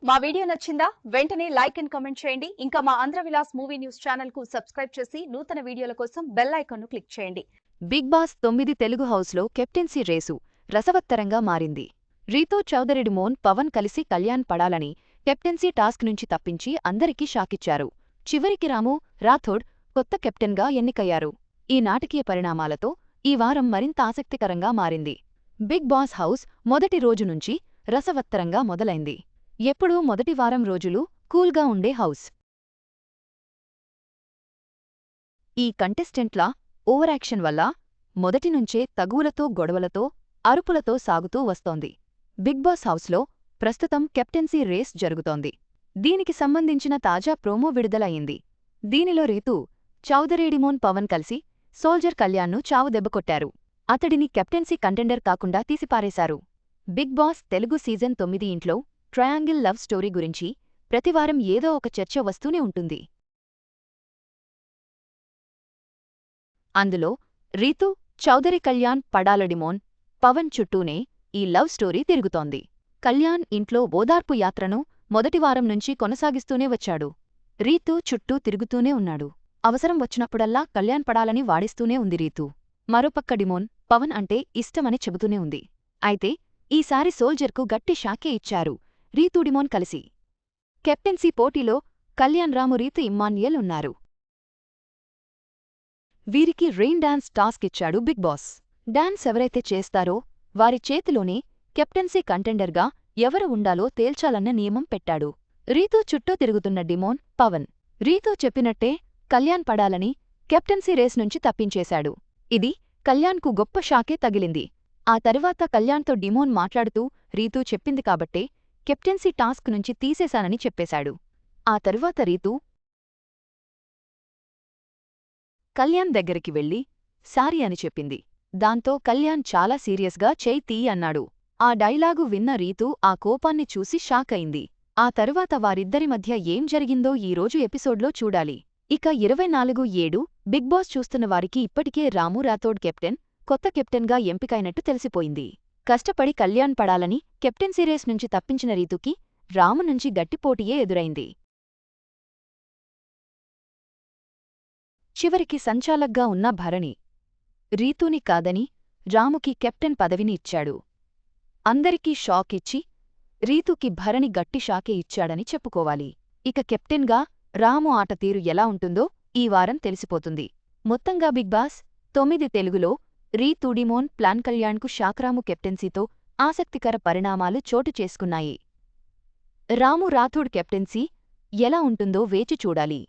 మా వీడియో నచ్చిందా? వెంటనే లైక్ అండ్ కామెంట్ చేయండి. ఇంకా మా Andhra Vilas movie news channel కు సబ్స్క్రైబ్ చేసి నూతన వీడియోల కోసం బెల్ ఐకాన్ ను క్లిక్ చేయండి. బిగ్ బాస్ 9 తెలుగు హౌస్లో కెప్టెన్సీ రేసు రసవత్తరంగా మారింది. రీతూ చౌదరి డిమోన్ పవన్ కలిసి కళ్యాణ్ పడాలని కెప్టెన్సీ టాస్క్ నుంచి తప్పించి అందరికీ షాకిచ్చారు. చివరికి రాము రాథోడ్ కొత్త కెప్టెన్గా ఎన్నికయ్యారు. ఈ నాటకీయ పరిణామాలతో ఈ వారం మరింత ఆసక్తికరంగా మారింది. బిగ్ బాస్ హౌస్ మొదటి రోజు నుంచి రసవత్తరంగా మొదలైంది. ఎప్పుడూ మొదటి వారం రోజులు కూల్గా ఉండే హౌస్. ఈ కంటెస్టెంట్ల ఓవరాక్షన్ వల్ల మొదటినుంచే తగువులతో గొడవలతో అరుపులతో సాగుతూ వస్తోంది. బిగ్ బాస్ హౌస్లో ప్రస్తుతం కెప్టెన్సీ రేస్ జరుగుతోంది. దీనికి సంబంధించిన తాజా ప్రోమో విడుదలయ్యింది. దీనిలో రీతూ చౌదరి డిమోన్ పవన్ కలిసి సోల్జర్ కళ్యాణ్ను చావు దెబ్బకొట్టారు. అతడిని కెప్టెన్సీ కంటెండర్ కాకుండా తీసిపారేశారు. బిగ్ బాస్ తెలుగు సీజన్ 9 ఇంట్లో ట్రయాంగిల్ లవ్ స్టోరీ గురించి ప్రతివారం ఏదో ఒక చర్చ వస్తూనే ఉంటుంది. అందులో రీతూ చౌదరి కళ్యాణ్ పడాల డిమోన్ పవన్ చుట్టూనే ఈ లవ్ స్టోరీ తిరుగుతోంది. కళ్యాణ్ ఇంట్లో ఓదార్పు యాత్రను మొదటివారం నుంచి కొనసాగిస్తూనే వచ్చాడు. రీతూ చుట్టూ తిరుగుతూనే ఉన్నాడు. అవసరం వచ్చినప్పుడల్లా కళ్యాణ్ పడాలని వాడిస్తూనే ఉంది రీతూ. మరోపక్క డిమోన్ పవన్ అంటే ఇష్టమని చెబుతూనే ఉంది. అయితే ఈసారి సోల్జర్కు గట్టి షాకే ఇచ్చారు రీతూ డిమోన్ కలిసి. కెప్టెన్సీ పోటీలో కళ్యాణ్ రాము రీతు ఇమ్మాన్యుయల్ ఉన్నారు. వీరికి రెయిన్ డాన్స్ టాస్క్ ఇచ్చాడు బిగ్ బాస్. డాన్స్ ఎవరైతే చేస్తారో వారి చేతిలోనే కెప్టెన్సీ కంటెండర్గా ఎవరు ఉండాలో తేల్చాలన్న నియమం పెట్టాడు. రీతూ చుట్టూ తిరుగుతున్న డిమోన్ పవన్ రీతూ చెప్పినట్టే కళ్యాణ్ పడాలని కెప్టెన్సీ రేస్ నుంచి తప్పించేశాడు. ఇది కళ్యాణ్కు గొప్ప షాకే తగిలింది. ఆ తరువాత కళ్యాణ్తో డిమోన్ మాట్లాడుతూ రీతూ చెప్పింది కాబట్టే కెప్టెన్సీ టాస్క్ నుంచి తీసేశానని చెప్పేశాడు. ఆ తరువాత రీతూ కళ్యాణ్ దగ్గరికి వెళ్ళి సారీ అని చెప్పింది. దాంతో కళ్యాణ్ చాలా సీరియస్గా చేయి తీయి అన్నాడు. ఆ డైలాగు విన్న రీతూ ఆ కోపాన్ని చూసి షాక్ అయింది. ఆ తరువాత వారిద్దరి మధ్య ఏం జరిగిందో ఈరోజు ఎపిసోడ్లో చూడాలి. ఇక 24/7 బిగ్ బాస్ చూస్తున్న వారికి ఇప్పటికే రాము రాథోడ్ కెప్టెన్ కొత్త కెప్టెన్గా ఎంపికైనట్టు తెలిసిపోయింది. కష్టపడి కళ్యాణ్ పడాలని కెప్టెన్సీ రేస్ నుంచి తప్పించిన రీతుకి రాము నుంచి గట్టిపోటీయే ఎదురైంది. చివరికి సంచాలక్గా ఉన్న భరణి రీతూని కాదని రాముకి కెప్టెన్ పదవిని ఇచ్చాడు. అందరికీ షాక్ ఇచ్చి రీతూకి భరణి గట్టి షాకే ఇచ్చాడని చెప్పుకోవాలి. ఇక కెప్టెన్గా రాము ఆట తీరు ఎలా ఉంటుందో ఈ వారం తెలిసిపోతుంది. మొత్తంగా బిగ్ బాస్ 9 తెలుగులో రీతూ డిమోన్ ప్లాన్ కళ్యాణ్కు షాక్రాము కెప్టెన్సీతో ఆసక్తికర పరిణామాలు చోటు చేసుకున్నాయి. రాము రాథోడ్ కెప్టెన్సీ ఎలా ఉంటుందో వేచి చూడాలి.